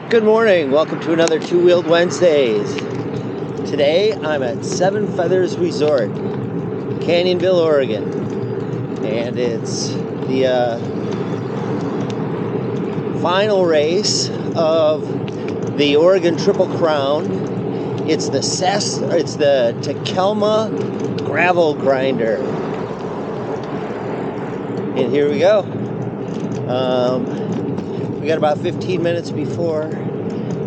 Good morning, welcome to another Two-Wheeled Wednesdays. Today I'm at Seven Feathers Resort, Canyonville, Oregon. And it's the final race of the Oregon Triple Crown. It's the Takelma Gravel Grinder. And here we go. We got about 15 minutes before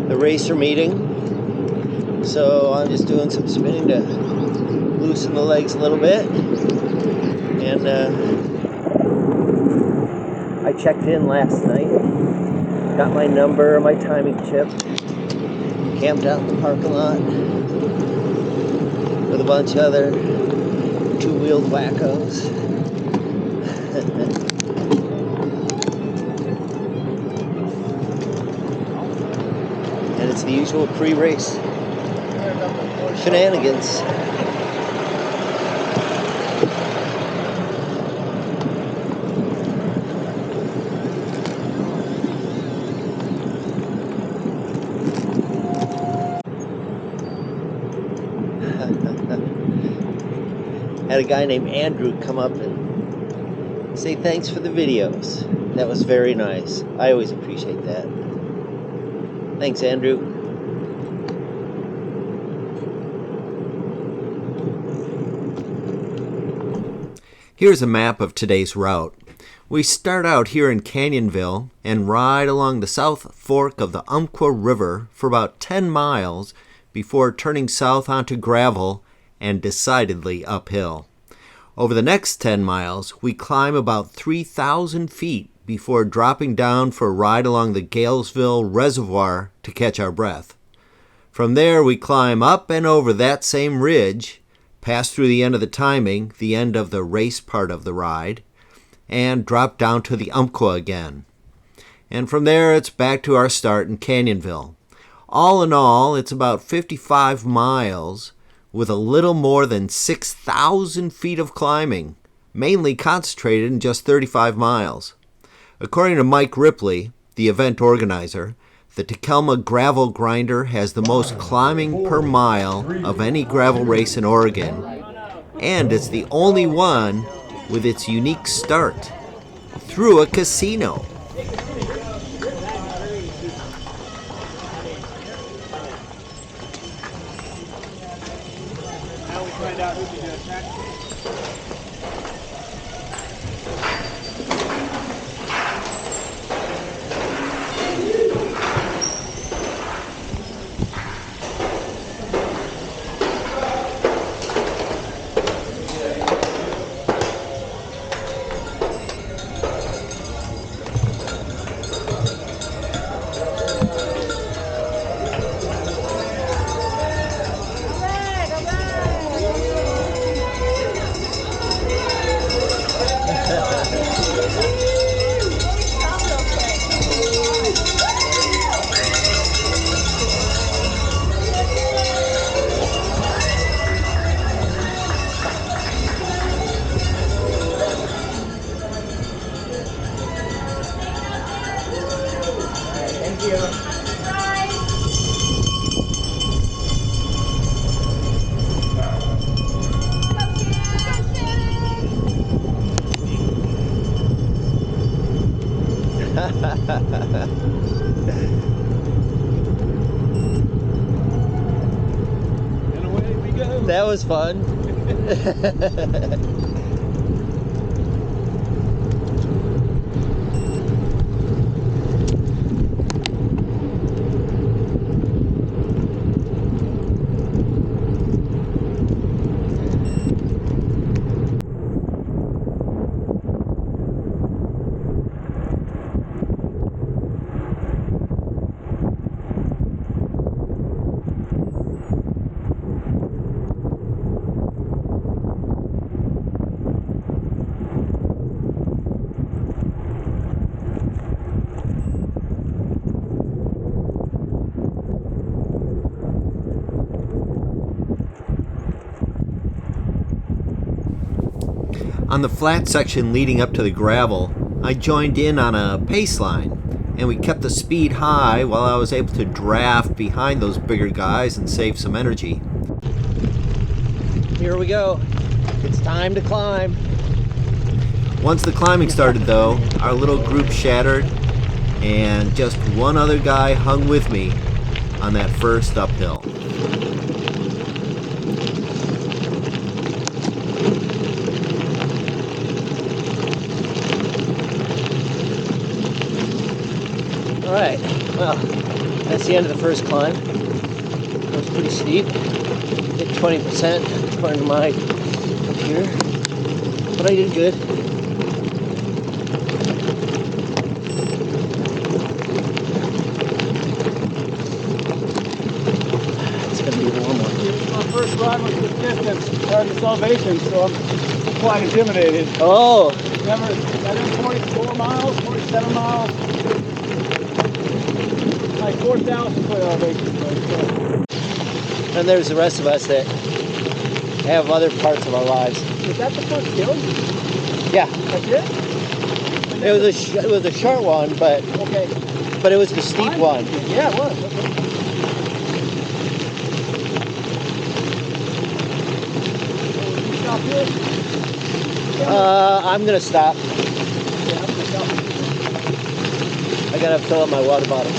the racer meeting, so I'm just doing some spinning to loosen the legs a little bit. And I checked in last night, got my number, my timing chip, camped out in the parking lot with a bunch of other two-wheeled wackos. And it's the usual pre-race shenanigans. Had a guy named Andrew come up and say thanks for the videos. That was very nice. I always appreciate that. Thanks, Andrew. Here's a map of today's route. We start out here in Canyonville and ride along the south fork of the Umpqua River for about 10 miles before turning south onto gravel and decidedly uphill. Over the next 10 miles, we climb about 3,000 feet before dropping down for a ride along the Galesville Reservoir to catch our breath. From there, we climb up and over that same ridge, pass through the end of the timing, the end of the race part of the ride, and drop down to the Umpqua again. And from there, it's back to our start in Canyonville. All in all, it's about 55 miles with a little more than 6,000 feet of climbing, mainly concentrated in just 35 miles. According to Mike Ripley, the event organizer, the Takelma Gravel Grinder has the most climbing per mile of any gravel race in Oregon, and it's the only one with its unique start through a casino. Now we find out who can do a taxi. Thank you. And away we go. That was fun. On the flat section leading up to the gravel, I joined in on a pace line and we kept the speed high while I was able to draft behind those bigger guys and save some energy. Here we go. It's time to climb. Once the climbing started though, our little group shattered and just one other guy hung with me on that first uphill. All right, well, that's the end of the first climb. It was pretty steep. Hit 20% according to my computer, but I did good. It's gonna be a warm one. My first ride was the distance, or the salvation, so I'm quite intimidated. Oh, Never, I did 44 miles, 47 miles, like 4,000 foot elevation. and there's the rest of us that have other parts of our lives. Is that the first hill? Yeah, That's it? it was a short one, but Okay. it was the steep one. Yeah, it was. Okay. Stop here? I'm gonna stop. Yeah, I'm gonna stop. I gotta fill up my water bottle.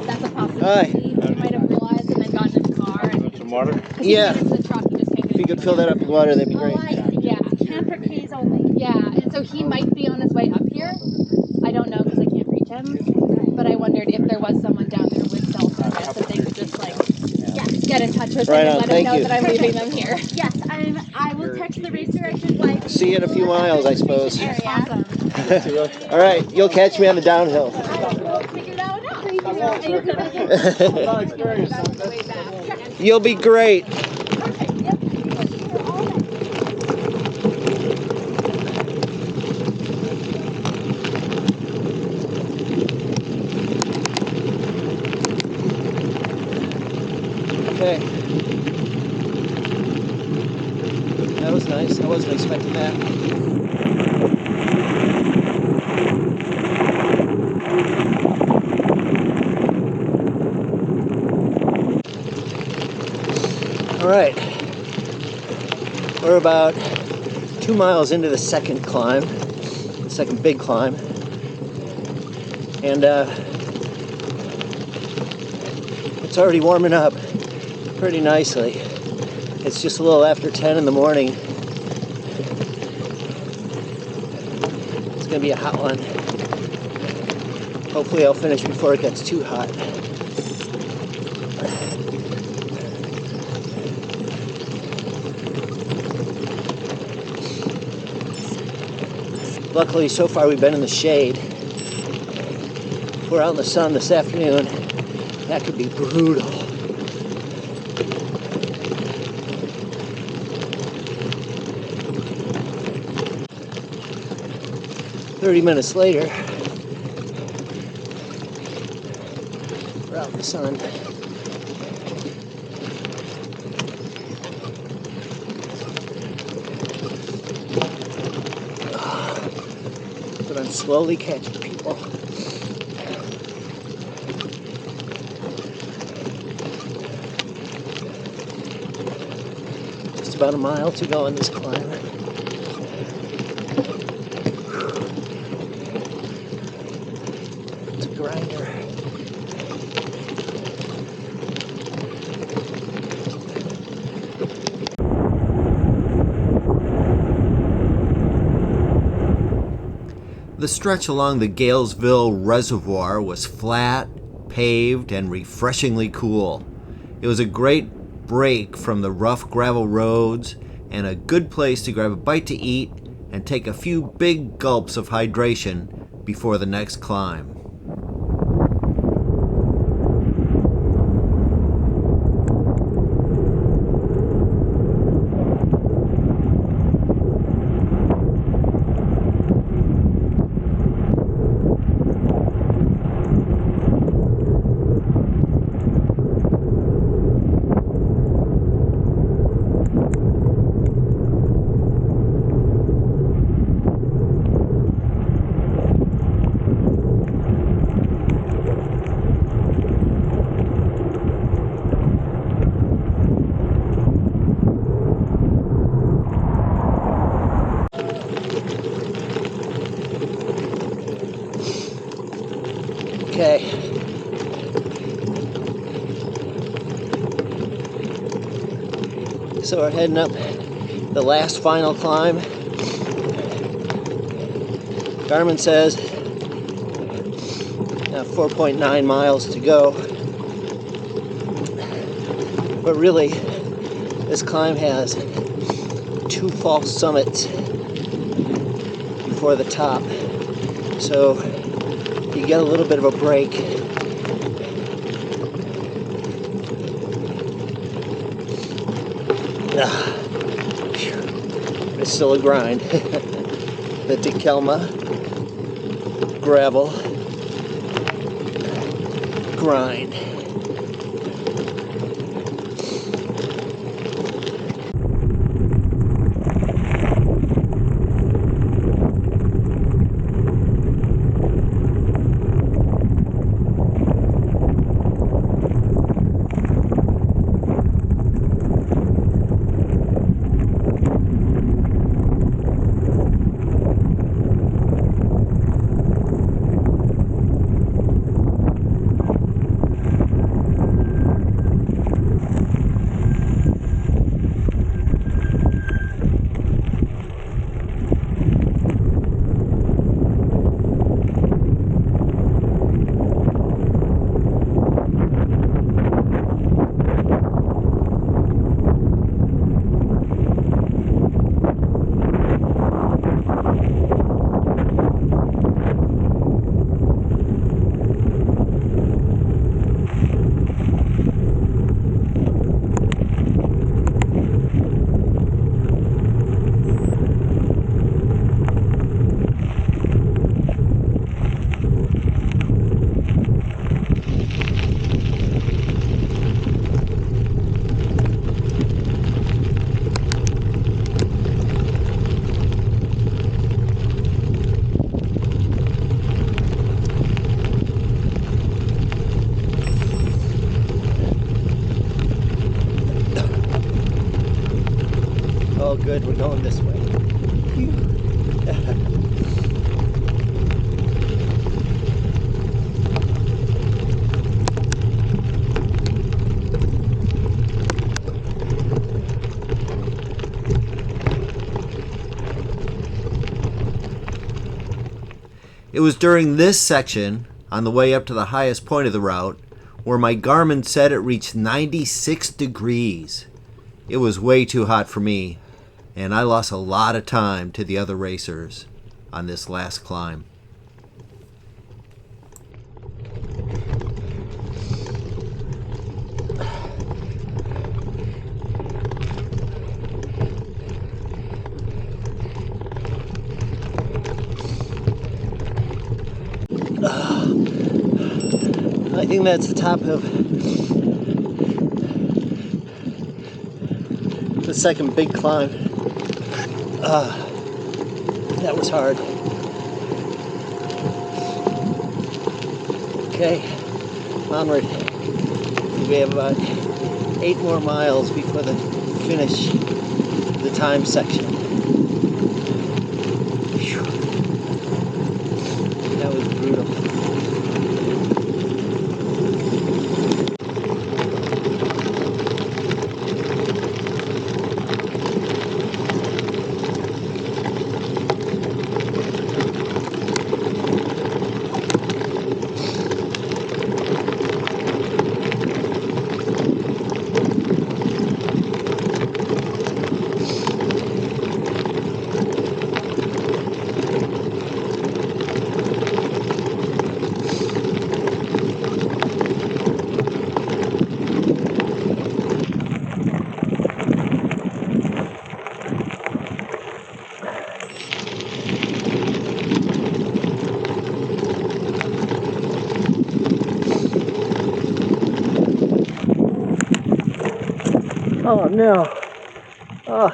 That's a possibility. Hi. You might have realized and then gotten in the car. And Some water? Yeah. The truck, he just can't If you could fill that up with water, that'd be great. Yeah. Camper keys only. Yeah, and so he might be on his way up here. I don't know because I can't reach him. But I wondered if there was someone down there with cell service that they could just like get in touch with Right him on, and let him thank know you. that I'm leaving them here. Yes, I will text the race directions like See you in a few miles, I suppose. Awesome. All right, you'll catch me on the downhill. figure that one out. Not experienced. You'll be great. Okay. That was nice. I wasn't expecting that. All right. We're about 2 miles into the second climb, the second big climb. And it's already warming up pretty nicely. It's just a little after 10 in the morning. It's gonna be a hot one. Hopefully I'll finish before it gets too hot. Luckily, so far we've been in the shade. If we're out in the sun this afternoon, that could be brutal. Minutes later, we're out in the sun. But I'm slowly catching people. Just about a mile to go in this climb. It's a grinder. The stretch along the Galesville Reservoir was flat, paved, and refreshingly cool. It was a great break from the rough gravel roads and a good place to grab a bite to eat and take a few big gulps of hydration before the next climb. So we're heading up the last final climb. Garmin says 4.9 miles to go. But really, this climb has 2 false summits before the top. So you get a little bit of a break. It's still a grind. The Takelma Gravel Grind. Oh good, we're going this way. It was during this section, on the way up to the highest point of the route, where my Garmin said it reached 96 degrees. It was way too hot for me, and I lost a lot of time to the other racers on this last climb. I think that's the top of the second big climb. That was hard. Okay, onward. We have about 8 more miles before the finish of the time section. Whew. That was brutal. Oh no. Oh.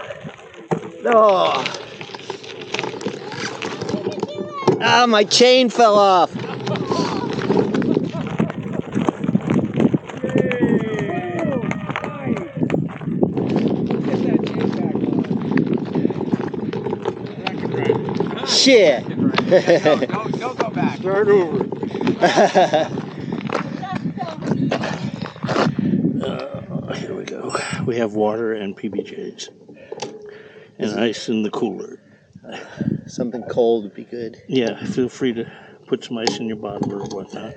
Oh. Ah, my chain fell off. Shit. Don't go back. Start over. Here we go. We have water and PBJs. And ice in the cooler. Something cold would be good. Yeah, feel free to put some ice in your bottle or whatnot.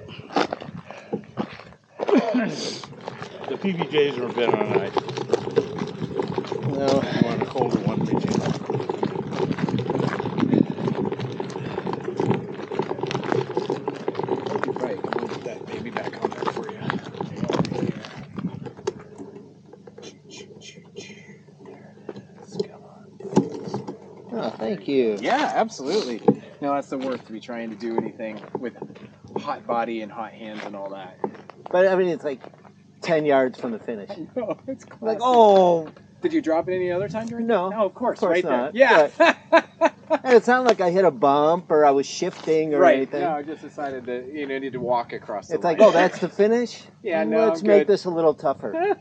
The PBJs are a bit on ice. No. You want a colder one, reach in. Right, I'll put that baby back on there for you. Oh, thank you. Yeah, absolutely. No, that's the worst to be trying to do anything with hot body and hot hands and all that. But I mean, it's like 10 yards from the finish. No, it's classic. Like, oh. Did you drop it any other time during? No. No, of course Of course right not. there. Yeah. And it's not like I hit a bump or I was shifting or Right. anything. No, I just decided that need to walk across the It's line. like, oh, that's the finish? Yeah, no, Let's I'm make good. this a little tougher.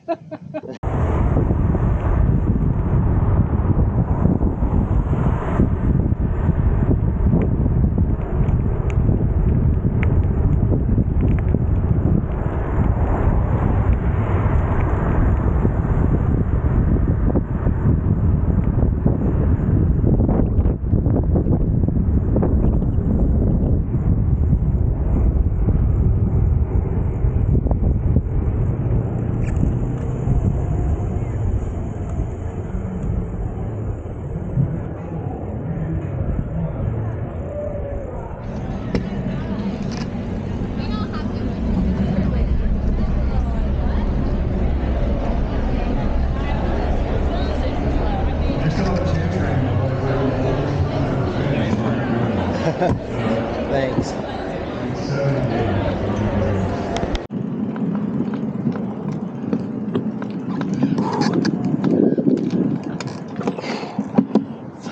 Thanks.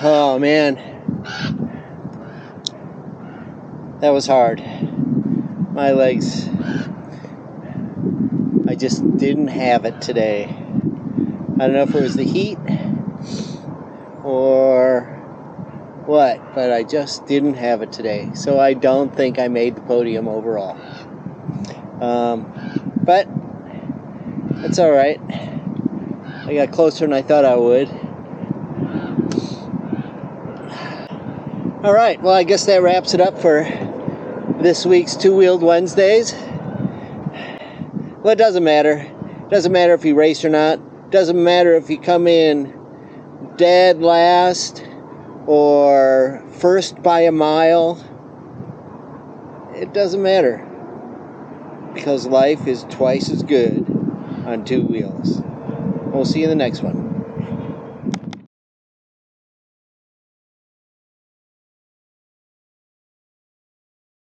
Oh man, that was hard. My legs, I just didn't have it today. I don't know if it was the heat or what, but I just didn't have it today. So I don't think I made the podium overall. But it's all right. I got closer than I thought I would. All right, well, I guess that wraps it up for this week's Two-Wheeled Wednesdays. Well, it doesn't matter. It doesn't matter if you race or not. It doesn't matter if you come in dead last or first by a mile. It doesn't matter, because life is twice as good on two wheels. We'll see you in the next one.